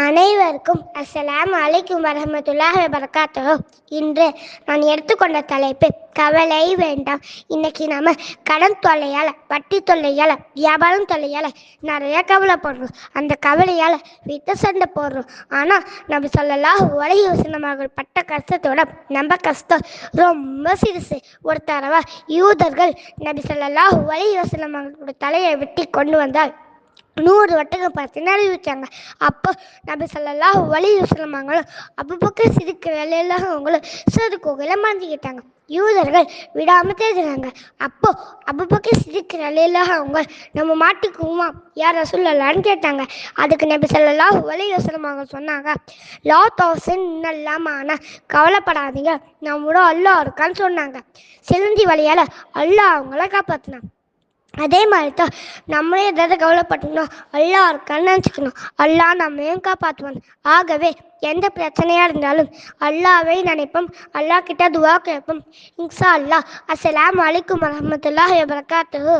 அனைவருக்கும் அஸ்ஸலாமு அலைக்கும் வரஹ்மத்துல்லாஹி வபரகாத்துஹு. இன்று நான் எடுத்துக்கொண்ட தலைப்பு கவலை வேண்டாம். இன்னைக்கு நம்ம கடன் தொல்லையால், வட்டி தொல்லையால், வியாபாரம் தொல்லையால் நிறைய கவலைப்படுறோம். அந்த கவலையால் வீட்டை சண்டை போடுறோம். ஆனால் நபி ஸல்லல்லாஹு அலைஹி வஸல்லம் அவர்கள் பட்ட கஷ்டத்தோட நம்ம கஷ்டம் ரொம்ப சிறுசு. ஒரு தடவை யூதர்கள் நபி ஸல்லல்லாஹு அலைஹி வஸல்லம் அவர்களோட தலையை வெட்டி கொண்டு வந்தால் 100 வட்டகம் பார்த்து அறிவிச்சாங்க. அப்போ நபி ஸல்லல்லாஹு அலைஹி வஸல்லம் அவங்களும் அபூபக்கர் சித்திக் ரலியல்லாஹு அவங்களும் சிறு குகையில மாட்டிக்கிட்டாங்க. யூதர்கள் விடாமல் தேடுறாங்க. அப்போ அபூபக்கர் சித்திக் ரலியல்லாஹு அவங்க நம்ம மாட்டிக்குவோமா யார் ரசூலுல்லாஹ்னு கேட்டாங்க. அதுக்கு நபி ஸல்லல்லாஹு அலைஹி வஸல்லம் அவங்க சொன்னாங்க, லா தௌசின் இன்னல்லாஹ், கவலைப்படாதீங்க, நம்மளோட அல்லாஹ் இருக்கான்னு சொன்னாங்க. சிலந்தி வழியால் அல்லாஹ் அவங்கள காப்பாற்றினாங்க. அதே மாதிரி தான் நம்மளே எதாவது கவலைப்பட்டோம்னா அல்லாஹ் இருக்கான்னு நினச்சிக்கணும். அல்லாஹ் நம்மளையும் காப்பாற்றுவான். ஆகவே எந்த பிரச்சனையாக இருந்தாலும் அல்லாஹ்வை நினைப்போம், அல்லாஹ் கிட்ட துவா கேட்போம். இன்ஷா அல்லாஹ். அஸ்ஸலாமு அலைக்கும் வரஹ்மத்துல்லாஹி வபரகாத்துஹு.